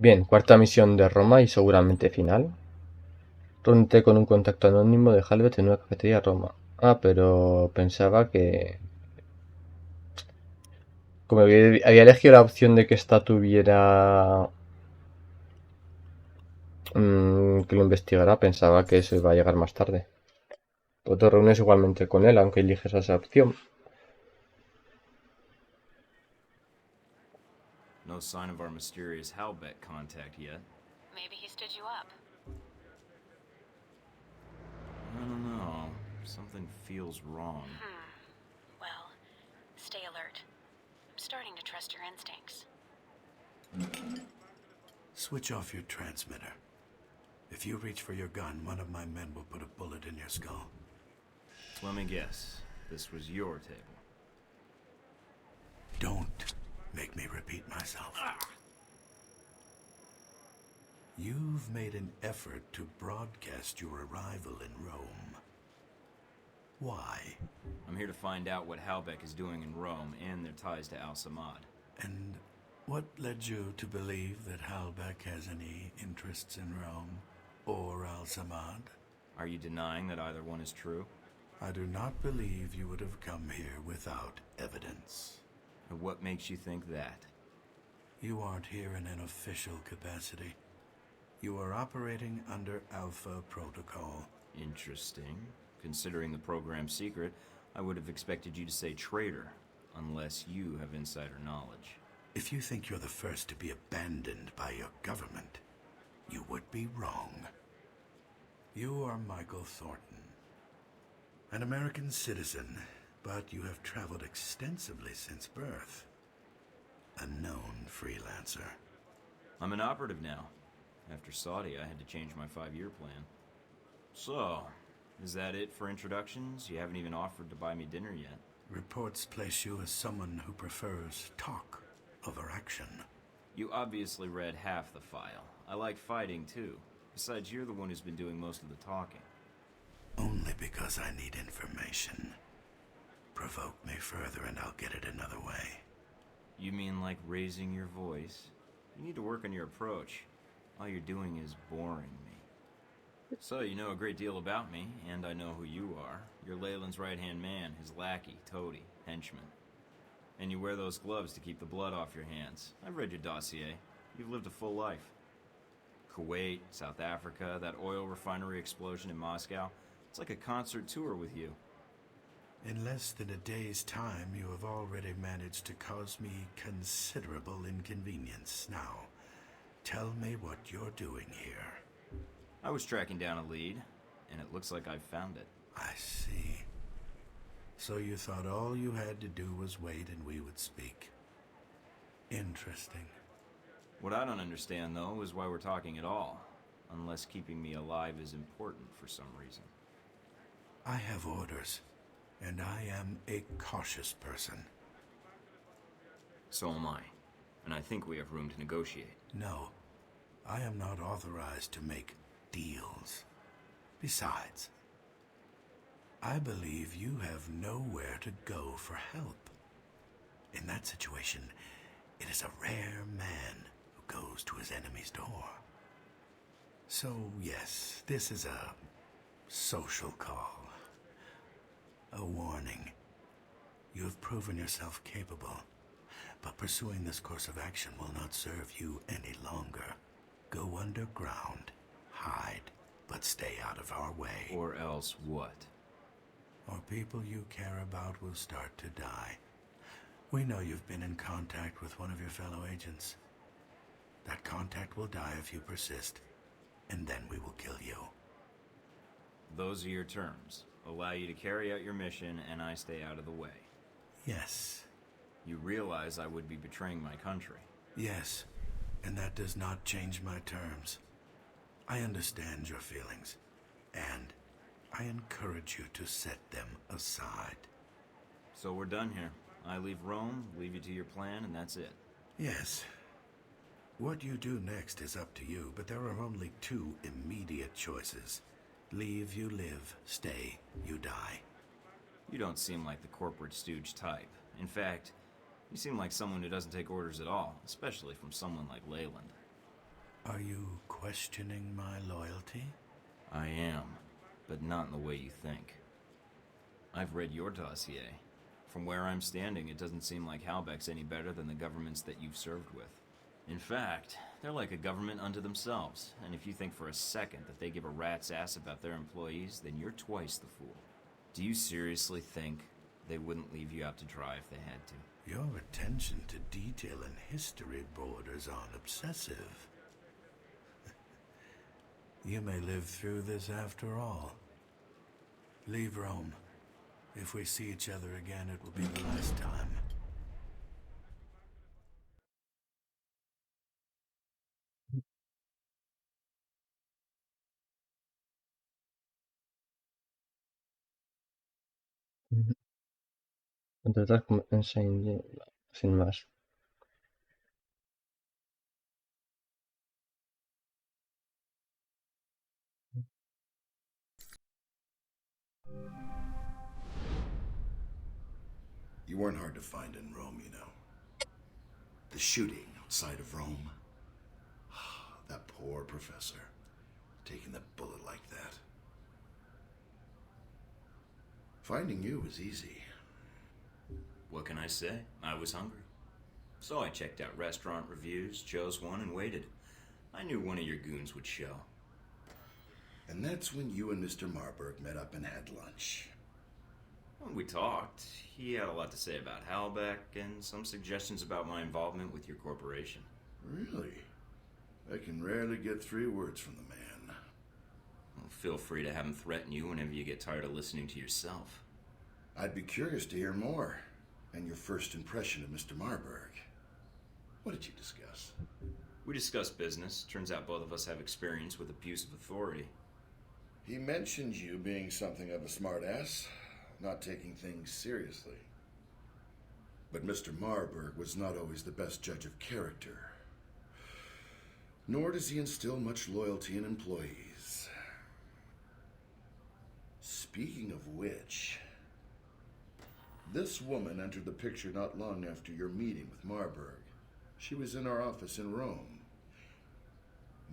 Bien, cuarta misión de Roma y seguramente final. Reúnete con un contacto anónimo de Halbert en una cafetería de Roma. Ah, pero pensaba que... Como había elegido la opción de que esta tuviera... que lo investigara, pensaba que eso iba a llegar más tarde. Pero te reúnes igualmente con él, aunque eliges esa opción. No sign of our mysterious Halbeck contact yet. Maybe he stood you up. I don't know. Something feels wrong. Well, stay alert. I'm starting to trust your instincts. Switch off your transmitter. If you reach for your gun, one of my men will put a bullet in your skull. Let me guess. This was your table. Don't make me repeat myself. You've made an effort to broadcast your arrival in Rome. Why? I'm here to find out what Halbeck is doing in Rome and their ties to Al-Samad. And what led you to believe that Halbeck has any interests in Rome or Al-Samad? Are you denying that either one is true? I do not believe you would have come here without evidence. And what makes you think that? You aren't here in an official capacity. You are operating under Alpha Protocol. Interesting. Considering the program's secret, I would have expected you to say traitor, unless you have insider knowledge. If you think you're the first to be abandoned by your government, you would be wrong. You are Michael Thornton, an American citizen, but you have traveled extensively since birth. A known freelancer. I'm an operative now. After Saudi, I had to change my 5-year plan. So, is that it for introductions? You haven't even offered to buy me dinner yet. Reports place you as someone who prefers talk over action. You obviously read half the file. I like fighting, too. Besides, you're the one who's been doing most of the talking. Only because I need information. Provoke me further and I'll get it another way. You mean like raising your voice? You need to work on your approach. All you're doing is boring me. So you know a great deal about me, and I know who you are. You're Leyland's right-hand man, his lackey, toady, henchman. And you wear those gloves to keep the blood off your hands. I've read your dossier. You've lived a full life. Kuwait, South Africa, that oil refinery explosion in Moscow. It's like a concert tour with you. In less than a day's time, you have already managed to cause me considerable inconvenience. Now, tell me what you're doing here. I was tracking down a lead, and it looks like I've found it. I see. So you thought all you had to do was wait and we would speak. Interesting. What I don't understand, though, is why we're talking at all. Unless keeping me alive is important for some reason. I have orders, and I am a cautious person. So am I. And I think we have room to negotiate. No, I am not authorized to make deals. Besides, I believe you have nowhere to go for help. In that situation, it is a rare man who goes to his enemy's door. So, yes, this is a social call. A warning. You have proven yourself capable, but pursuing this course of action will not serve you any longer. Go underground, hide, but stay out of our way. Or else what? Or people you care about will start to die. We know you've been in contact with one of your fellow agents. That contact will die if you persist, and then we will kill you. Those are your terms. Allow you to carry out your mission, and I stay out of the way. Yes. You realize I would be betraying my country. Yes, and that does not change my terms. I understand your feelings, and I encourage you to set them aside. So we're done here. I leave Rome, leave you to your plan, and that's it. Yes. What you do next is up to you, but there are only two immediate choices. Leave, you live. Stay, you die. You don't seem like the corporate stooge type. In fact, you seem like someone who doesn't take orders at all, especially from someone like Leyland. Are you questioning my loyalty? I am, but not in the way you think. I've read your dossier. From where I'm standing, it doesn't seem like Halbeck's any better than the governments that you've served with. In fact, they're like a government unto themselves, and if you think for a second that they give a rat's ass about their employees, then you're twice the fool. Do you seriously think they wouldn't leave you out to dry if they had to? Your attention to detail and history borders on obsessive. You may live through this after all. Leave Rome. If we see each other again, it will be the last time. Contratar como MSI sin más. You weren't hard to find in Rome, you know. The shooting outside of Rome. That poor professor, taking the bullet like that. Finding you was easy. What can I say? I was hungry. So I checked out restaurant reviews, chose one, and waited. I knew one of your goons would show. And that's when you and Mr. Marburg met up and had lunch. When we talked, he had a lot to say about Halbeck and some suggestions about my involvement with your corporation. Really? I can rarely get 3 words from the man. Well, feel free to have him threaten you whenever you get tired of listening to yourself. I'd be curious to hear more, and your first impression of Mr. Marburg. What did you discuss? We discussed business. Turns out both of us have experience with abuse of authority. He mentioned you being something of a smartass, not taking things seriously. But Mr. Marburg was not always the best judge of character. Nor does he instill much loyalty in employees. Speaking of which, this woman entered the picture not long after your meeting with Marburg. She was in our office in Rome.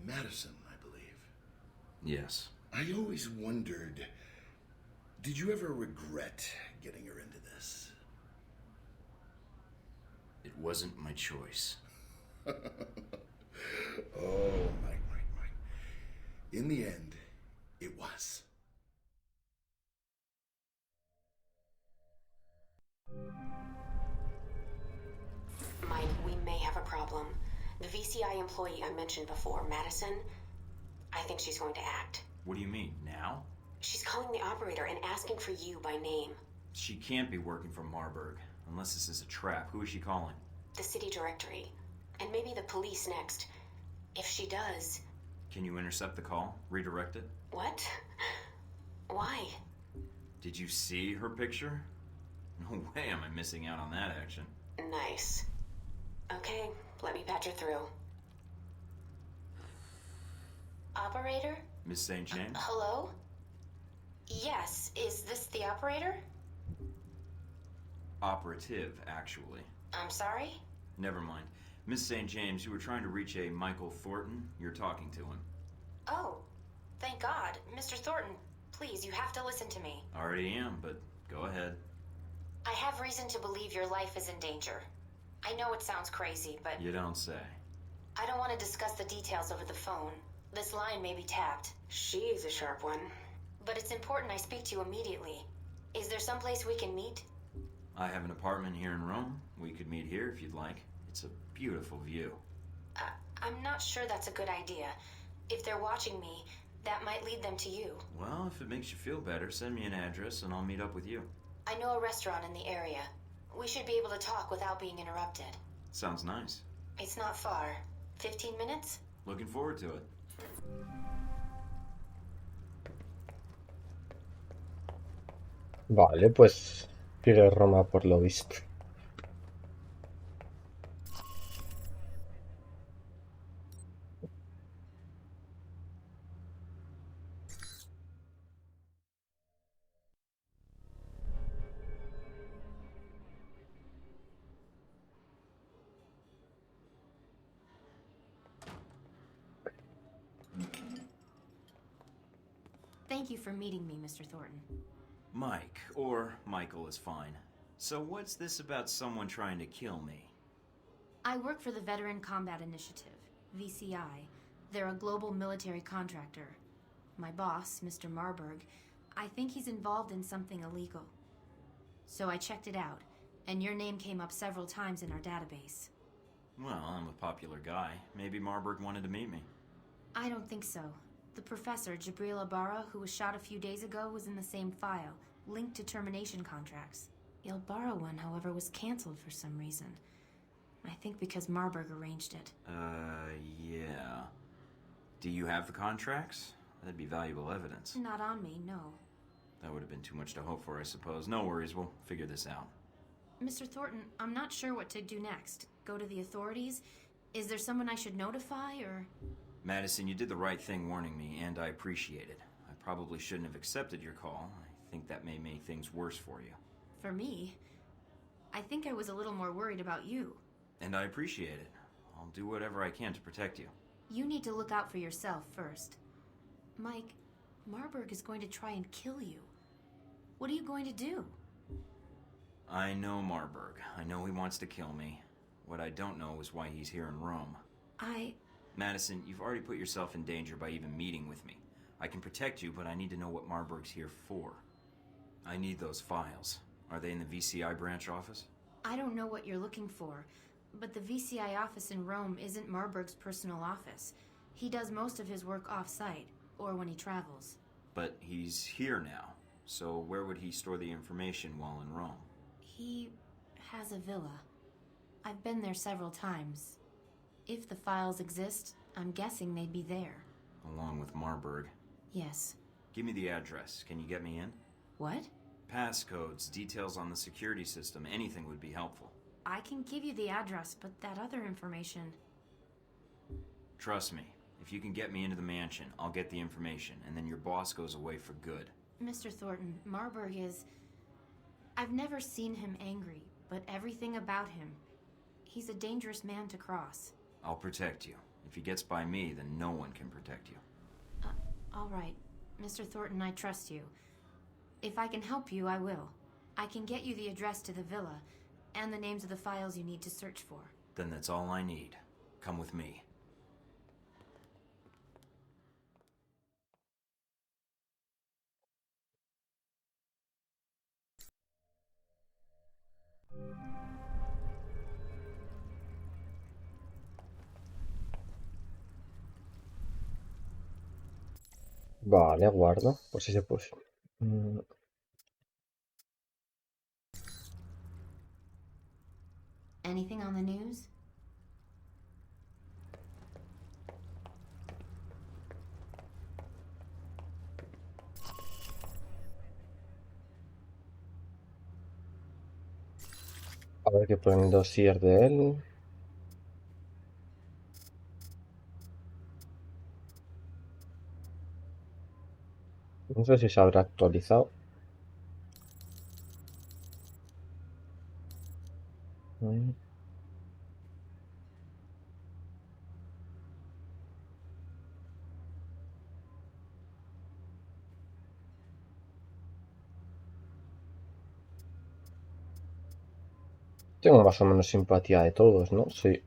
Madison, I believe. Yes. I always wondered, did you ever regret getting her into this? It wasn't my choice. Oh, Mike. In the end, it was. Mike, we may have a problem. The VCI employee I mentioned before, Madison, I think she's going to act. What do you mean, now? She's calling the operator and asking for you by name. She can't be working for Marburg. Unless this is a trap. Who is she calling? The city directory. And maybe the police next. If she does... Can you intercept the call? Redirect it? What? Why? Did you see her picture? No way am I missing out on that action. Nice. Okay, let me patch her through. Operator? Miss St. James? Hello? Yes, is this the operator? Operative, actually. I'm sorry? Never mind. Miss St. James, you were trying to reach a Michael Thornton. You're talking to him. Oh, thank God. Mr. Thornton, please, you have to listen to me. Already am, but go ahead. I have reason to believe your life is in danger. I know it sounds crazy, but You don't say. I don't want to discuss the details over the phone. This line may be tapped. She's a sharp one. But it's important I speak to you immediately. Is there someplace we can meet? I have an apartment here in Rome. We could meet here if you'd like. It's a beautiful view. I'm not sure that's a good idea. If they're watching me, that might lead them to you. Well, if it makes you feel better, send me an address and I'll meet up with you. I know a restaurant in the area. We should be able to talk without being interrupted. Sounds nice. It's not far. 15 minutes? Looking forward to it. Vale, pues sigue Roma por lo visto. Thank you for meeting me, Mr. Thornton. Mike, or Michael is fine. So what's this about someone trying to kill me? I work for the Veteran Combat Initiative, VCI. They're a global military contractor. My boss, Mr. Marburg, I think he's involved in something illegal. So I checked it out, and your name came up several times in our database. Well, I'm a popular guy. Maybe Marburg wanted to meet me. I don't think so. The professor, Jibril Ibarra, who was shot a few days ago, was in the same file, linked to termination contracts. The Ibarra one, however, was canceled for some reason. I think because Marburg arranged it. Yeah. Do you have the contracts? That'd be valuable evidence. Not on me, no. That would have been too much to hope for, I suppose. No worries, we'll figure this out. Mr. Thornton, I'm not sure what to do next. Go to the authorities? Is there someone I should notify, or...? Madison, you did the right thing warning me, and I appreciate it. I probably shouldn't have accepted your call. I think that may make things worse for you. For me? I think I was a little more worried about you. And I appreciate it. I'll do whatever I can to protect you. You need to look out for yourself first. Mike, Marburg is going to try and kill you. What are you going to do? I know Marburg. I know he wants to kill me. What I don't know is why he's here in Rome. Madison, you've already put yourself in danger by even meeting with me. I can protect you, but I need to know what Marburg's here for. I need those files. Are they in the VCI branch office? I don't know what you're looking for, but the VCI office in Rome isn't Marburg's personal office. He does most of his work off-site, or when he travels. But he's here now, so where would he store the information while in Rome? He has a villa. I've been there several times. If the files exist, I'm guessing they'd be there. Along with Marburg? Yes. Give me the address. Can you get me in? What? Passcodes, details on the security system, anything would be helpful. I can give you the address, but that other information... Trust me, if you can get me into the mansion, I'll get the information, and then your boss goes away for good. Mr. Thornton, Marburg is... I've never seen him angry, but everything about him... He's a dangerous man to cross. I'll protect you. If he gets by me, then no one can protect you. All right. Mr. Thornton, I trust you. If I can help you, I will. I can get you the address to the villa, and the names of the files you need to search for. Then that's all I need. Come with me. Vale, guardo. Por si se puso. Anything on the news? A ver qué pone el dossier de él. No sé si se habrá actualizado. Tengo más o menos simpatía de todos, ¿no? Sí.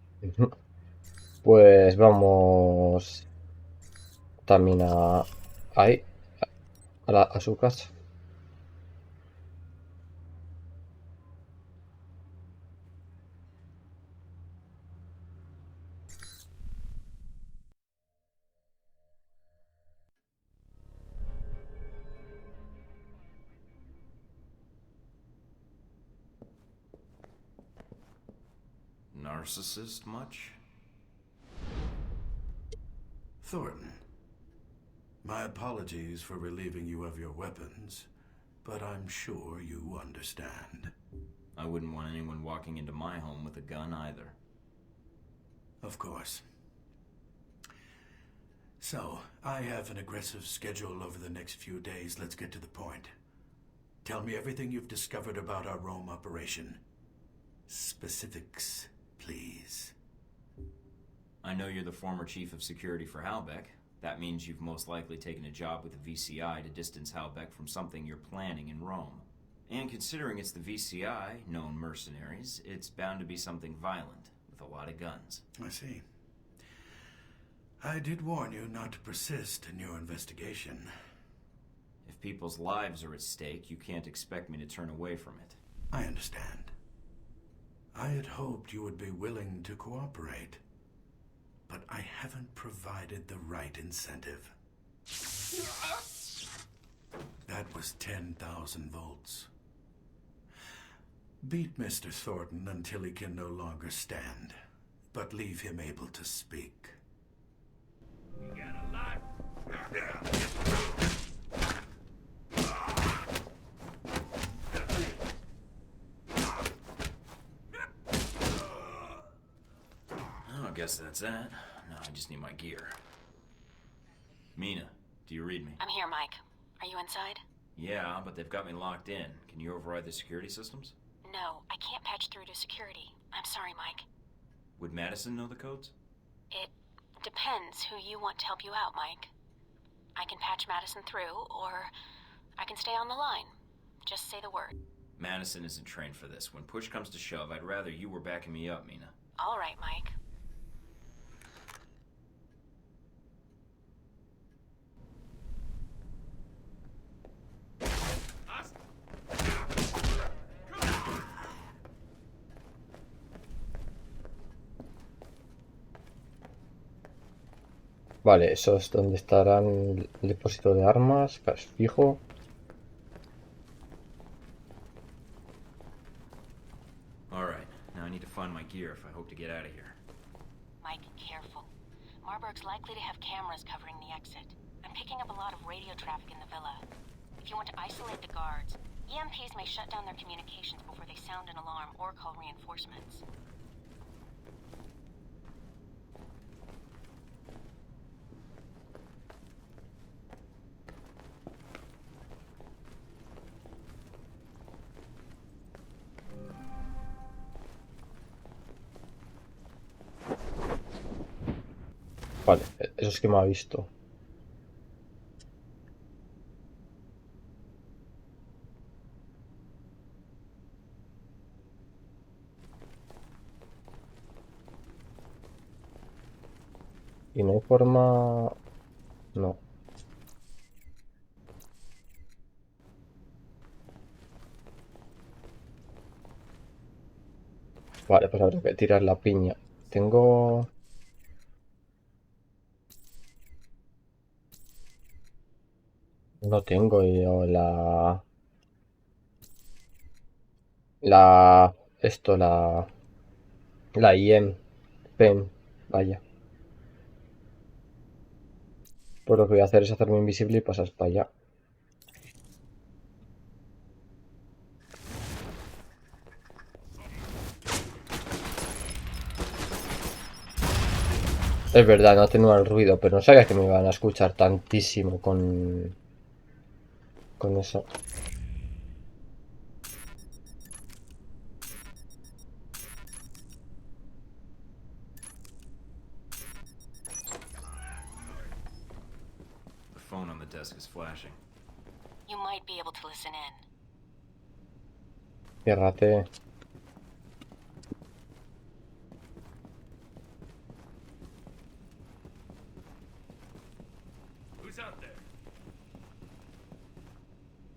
Pues vamos también ahí, a su casa. Narcissist much? Thornton, my apologies for relieving you of your weapons, but I'm sure you understand. I wouldn't want anyone walking into my home with a gun either. Of course. So, I have an aggressive schedule over the next few days. Let's get to the point. Tell me everything you've discovered about our Rome operation. Specifics, please. I know you're the former chief of security for Halbeck. That means you've most likely taken a job with the VCI to distance Halbeck from something you're planning in Rome. And considering it's the VCI, known mercenaries, it's bound to be something violent, with a lot of guns. I see. I did warn you not to persist in your investigation. If people's lives are at stake, you can't expect me to turn away from it. I understand. I had hoped you would be willing to cooperate. But I haven't provided the right incentive. That was 10,000 volts. Beat Mr. Thornton until he can no longer stand, but leave him able to speak. You got a lot. I guess that's that. Now I just need my gear. Mina, do you read me? I'm here, Mike. Are you inside? Yeah, but they've got me locked in. Can you override the security systems? No, I can't patch through to security. I'm sorry, Mike. Would Madison know the codes? It depends who you want to help you out, Mike. I can patch Madison through, or I can stay on the line. Just say the word. Madison isn't trained for this. When push comes to shove, I'd rather you were backing me up, Mina. All right, Mike. Vale, eso es donde estarán el depósito de armas, que es fijo. Alright, now I need to find my gear if I hope to get out of here. Mike, careful. Marburg's likely to have cameras covering the exit. I'm picking up a lot of radio traffic in the villa. If you want to isolate the guards, EMPs may shut down their communications before they sound an alarm or call reinforcements. Vale, eso es que me ha visto. Y no hay forma... No. Vale, pues habrá que tirar la piña. Tengo... No tengo yo la... Esto, la IM pen, vaya. Pues lo que voy a hacer es hacerme invisible y pasas para allá. Es verdad, no atenúa el ruido, pero no sabía que me iban a escuchar tantísimo con eso. The phone on the desk is flashing. You might be able to listen in. Ciérrate.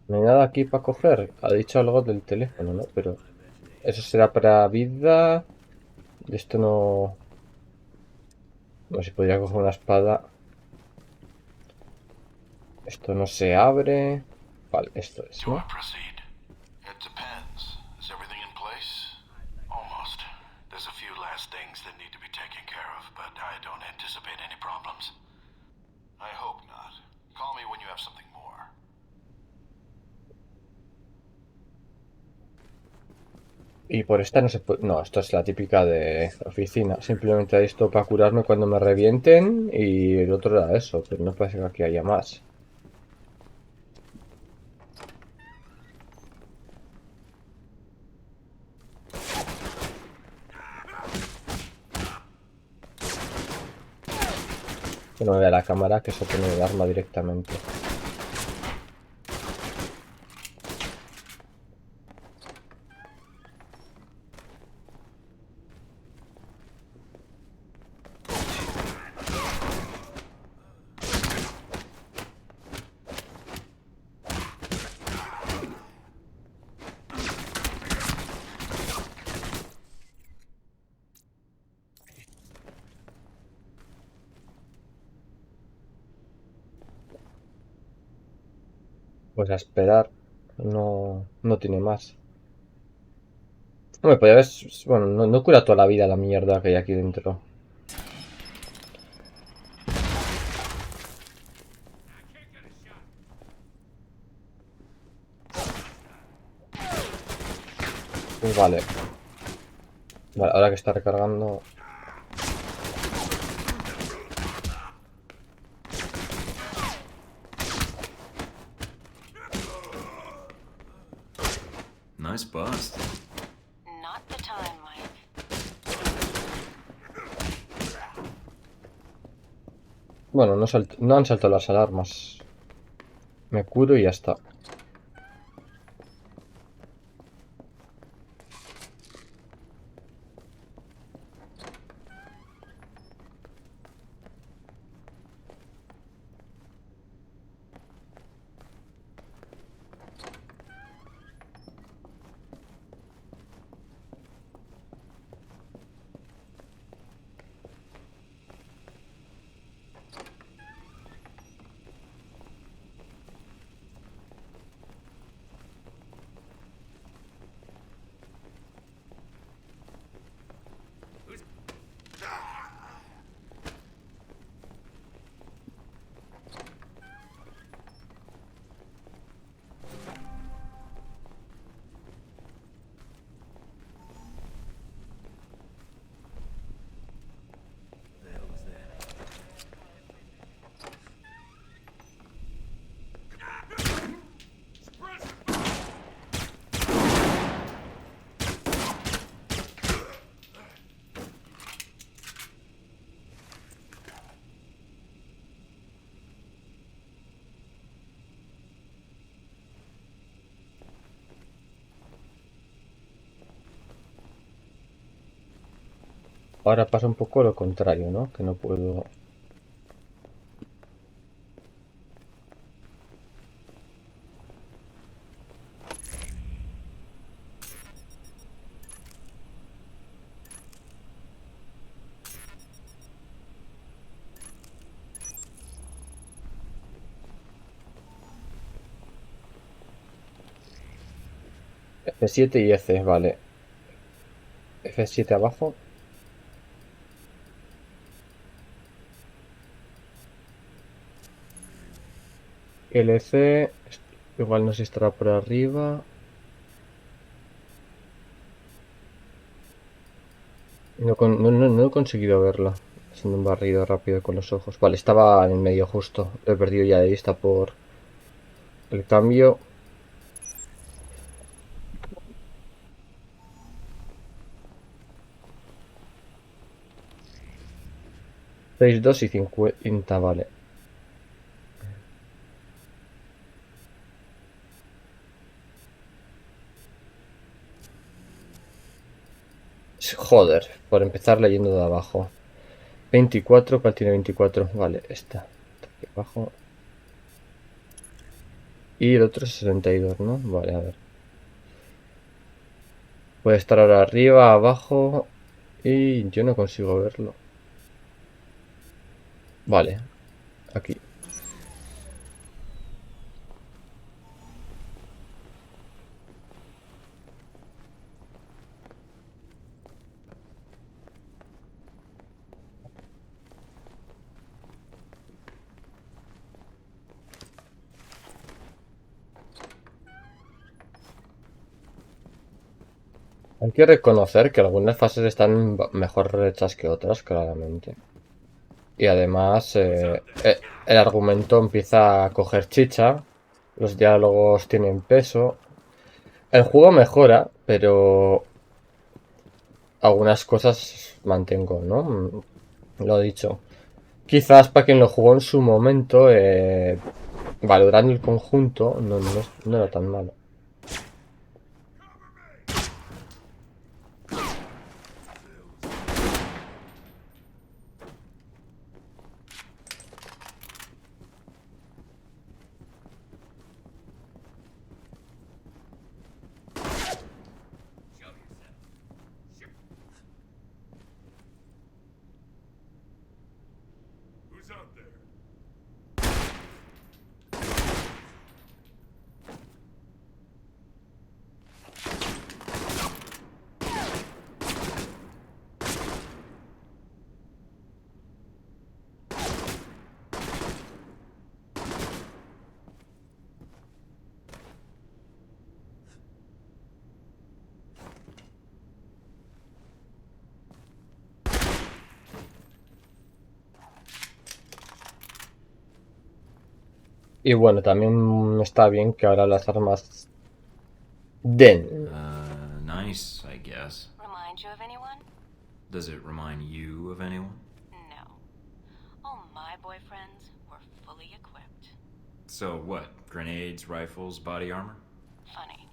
No hay nada aquí para coger. Ha dicho algo del teléfono, ¿no? Pero eso será para vida. De esto no... No sé si podría coger una espada. Esto no se abre. Vale, esto es, ¿no? Y por esta no se puede... No, esto es la típica de oficina. Simplemente esto para curarme cuando me revienten. Y el otro era eso. Pero no parece que aquí haya más. Que no me vea la cámara, que eso tiene el arma directamente. Pues a esperar. No tiene más. Hombre, pues ya ves. Bueno, no cura toda la vida la mierda que hay aquí dentro. Pues vale. Vale, ahora que está recargando. Nice bust. Not the time, Mike. Bueno, no han saltado las alarmas. Me curo y ya está. Ahora pasa un poco lo contrario, ¿no? Que no puedo... F7 y F, vale. F7 abajo. LC. Igual no sé si estará por arriba. No he conseguido verla. Haciendo un barrido rápido con los ojos. Vale, estaba en el medio justo. Lo he perdido ya de vista por el cambio. Seis, 2 y 50, vale. Joder, por empezar leyendo de abajo. 24, ¿cuál tiene 24? Vale, esta. Aquí abajo. Y el otro es 62, ¿no? Vale, a ver. Puede estar ahora arriba, abajo. Y yo no consigo verlo. Vale, aquí. Hay que reconocer que algunas fases están mejor hechas que otras, claramente. Y además el argumento empieza a coger chicha, los diálogos tienen peso. El juego mejora, pero algunas cosas mantengo, ¿no? Lo he dicho. quizás para quien lo jugó en su momento, valorando el conjunto, no era tan malo. Y bueno, también está bien que ahora las armas den. Nice, I guess. Remind you of anyone? Does it remind you of anyone? No. All my boyfriends were fully equipped. So what? Grenades, rifles, body armor? Funny.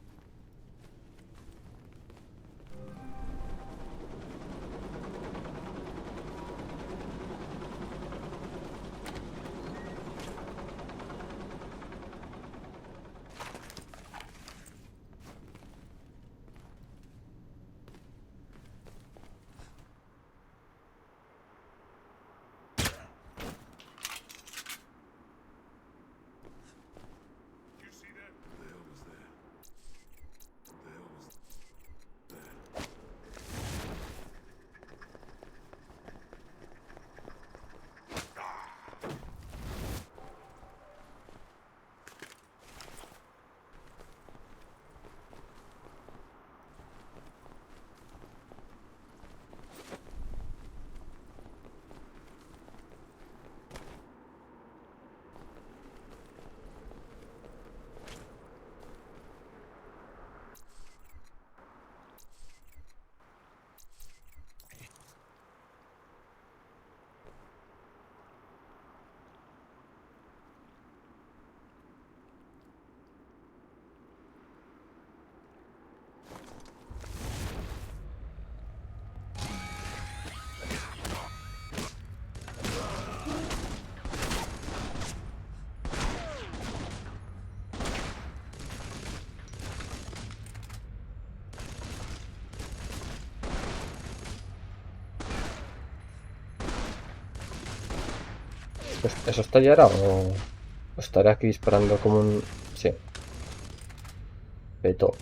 ¿Eso estallará o estaré aquí disparando como un... Sí, petó.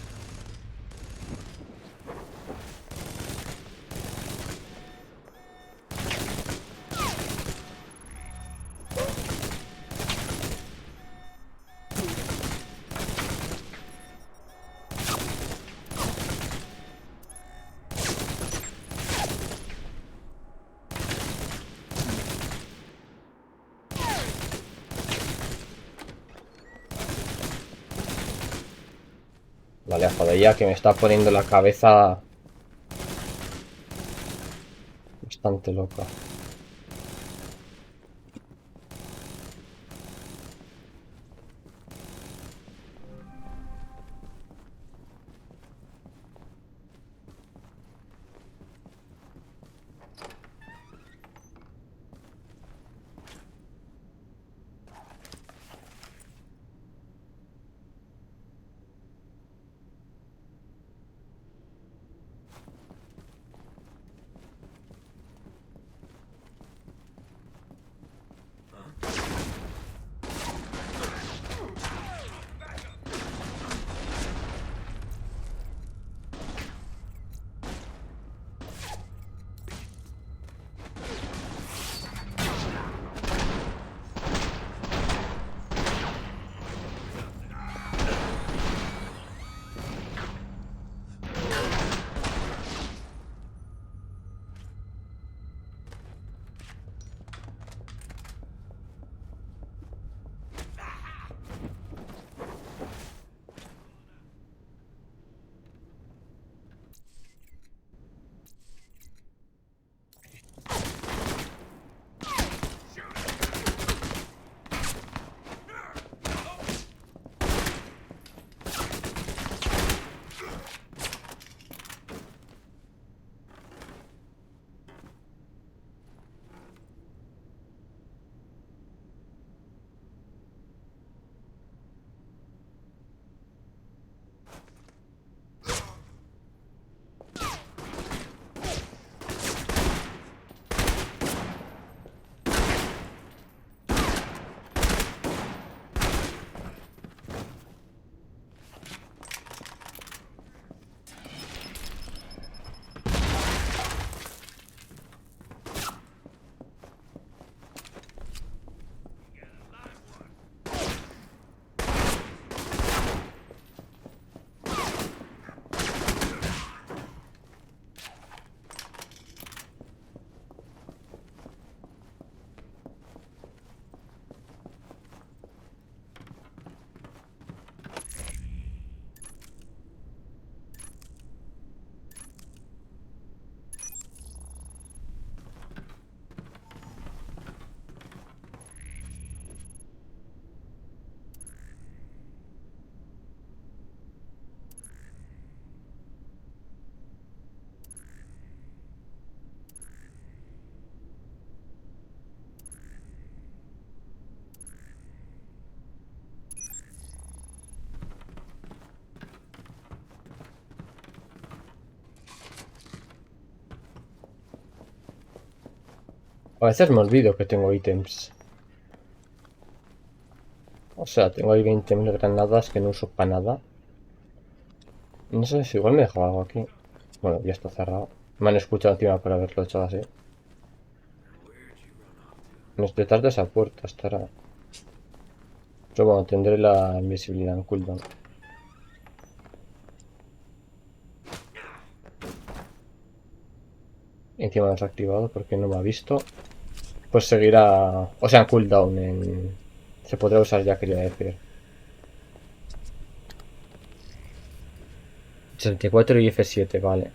Vale, joder, ya que me está poniendo la cabeza bastante loca. A veces me olvido que tengo ítems. O sea, tengo ahí 20.000 granadas que no uso para nada. No sé si igual me dejo algo aquí. Bueno, ya está cerrado. Me han escuchado encima por haberlo hecho así. Detrás de esa puerta estará. Pero bueno, tendré la invisibilidad en cooldown. Encima desactivado porque no me ha visto. Pues seguirá. O sea, en cooldown. Se podrá usar ya, quería decir. 64 y F7, vale.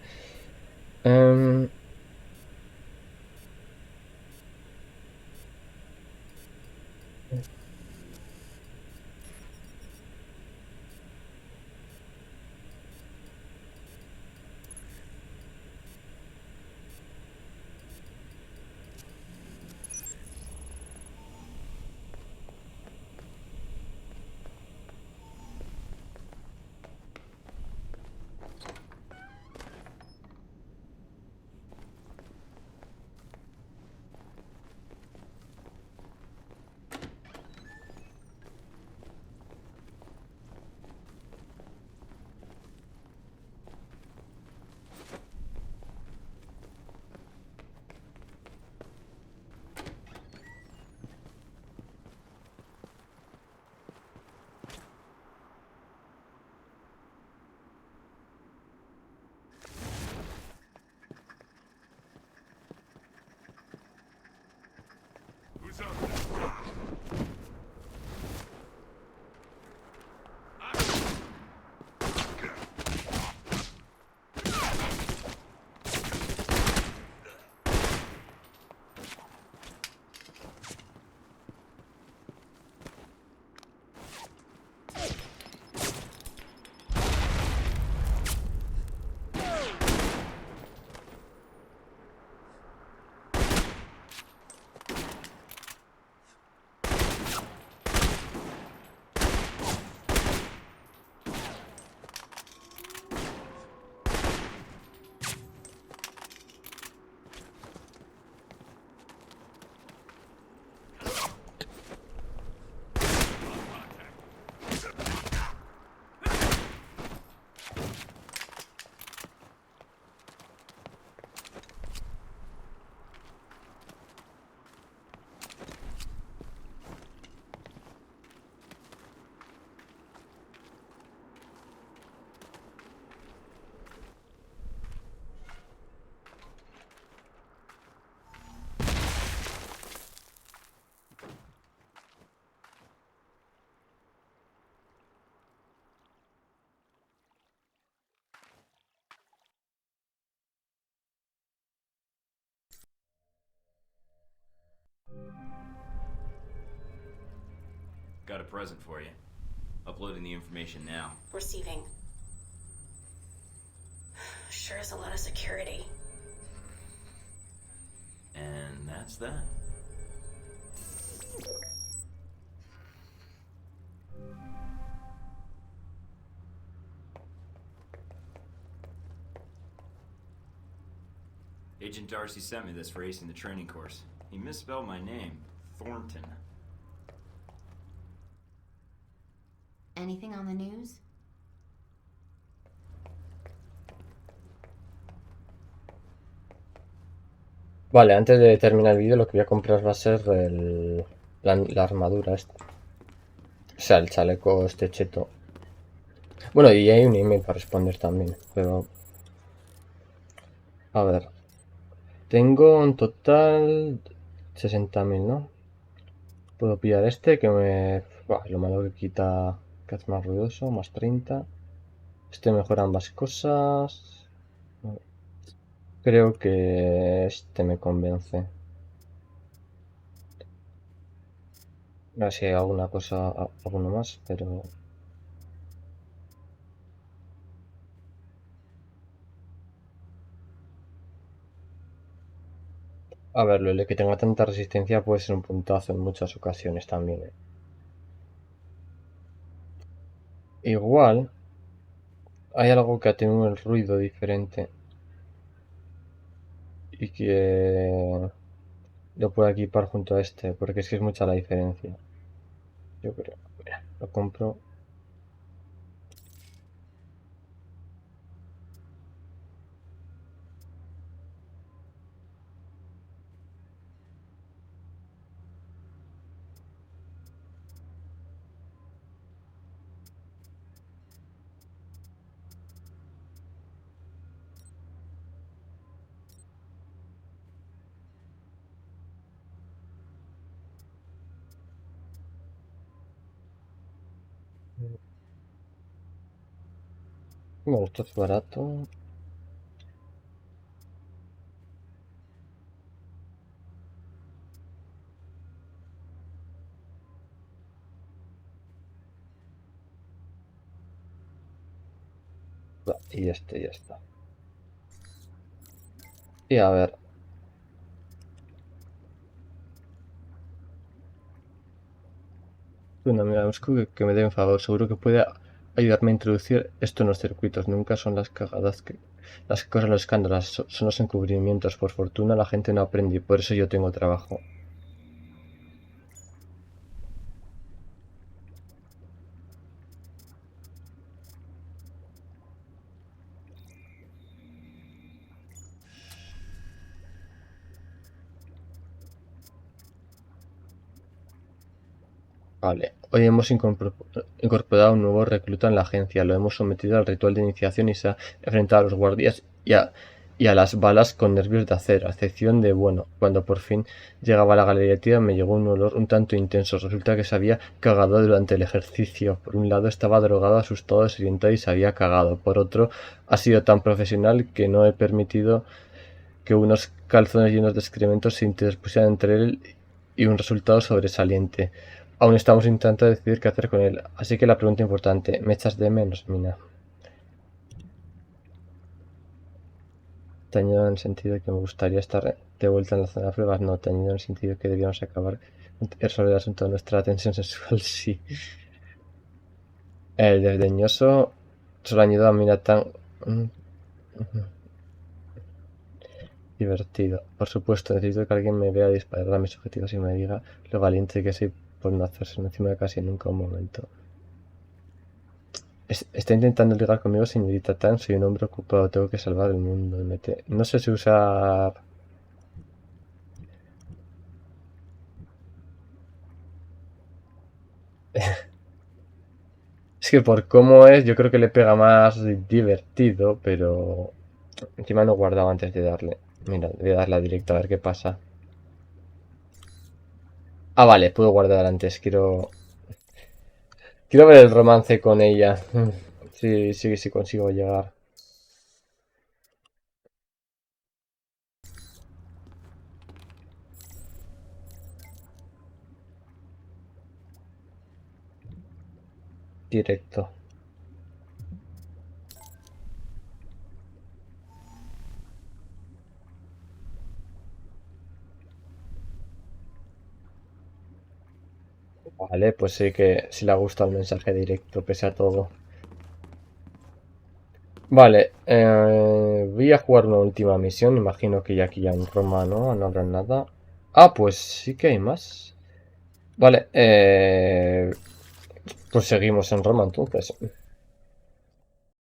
Got a present for you. Uploading the information now. Receiving. Sure is a lot of security. And that's that. Agent Darcy sent me this for acing the training course. He misspelled my name. Thornton. Anything on the news? Vale, antes de terminar el vídeo lo que voy a comprar va a ser la armadura esta. O sea, el chaleco este cheto. Bueno, y hay un email para responder también, pero... A ver. Tengo en total 60.000, ¿no? Puedo pillar este que me... Buah, lo malo que quita... Que es más ruidoso, más 30. Este mejora ambas cosas. Creo que este me convence. No sé si hay alguna cosa, alguno más, pero... A ver, lo de que tenga tanta resistencia puede ser un puntazo en muchas ocasiones también, ¿eh? Igual hay algo que atenúe el ruido diferente y que lo puedo equipar junto a este, porque es que es mucha la diferencia. Yo creo. Mira, lo compro. Bueno, esto es barato. Y este ya está. Y a ver. Bueno, mira, busco que me dé un favor. Seguro que puede ayudarme a introducir esto en los circuitos. Nunca son las cagadas que... Las cosas, los escándalos, son los encubrimientos. Por fortuna la gente no aprende y por eso yo tengo trabajo. Vale, hoy hemos incorporado un nuevo recluta en la agencia. Lo hemos sometido al ritual de iniciación y se ha enfrentado a los guardias y a las balas con nervios de acero, a excepción de, bueno, cuando por fin llegaba a la galería me llegó un olor un tanto intenso. Resulta que se había cagado durante el ejercicio. Por un lado estaba drogado, asustado, desorientado y se había cagado. Por otro, ha sido tan profesional que no he permitido que unos calzones llenos de excrementos se interpusieran entre él y un resultado sobresaliente. Aún estamos intentando decidir qué hacer con él, así que la pregunta importante, ¿me echas de menos, Mina? Tañido en el sentido de que me gustaría estar de vuelta en la zona de pruebas, no, tañido en el sentido de que debíamos acabar resolver el asunto de nuestra tensión sexual, sí. El desdeñoso solo añadió a Mina tan... divertido. Por supuesto, necesito que alguien me vea disparar a mis objetivos y me diga lo valiente que soy por no hacerse encima de casi nunca un momento. Está intentando ligar conmigo, señorita Tan. Soy un hombre ocupado, tengo que salvar el mundo. No sé si usar... Es que por cómo es, yo creo que le pega más divertido, pero... Encima no guardaba antes de darle. Mira, voy a darle a directo a ver qué pasa. Ah, vale, puedo guardar antes. Quiero ver el romance con ella. Sí, sí, sí consigo llegar. Directo. Vale, pues sí que sí le ha gustado el mensaje directo, pese a todo. Vale, voy a jugar una última misión. Imagino que ya aquí ya en Roma no habrá nada. Ah, pues sí que hay más. Vale, pues seguimos en Roma entonces.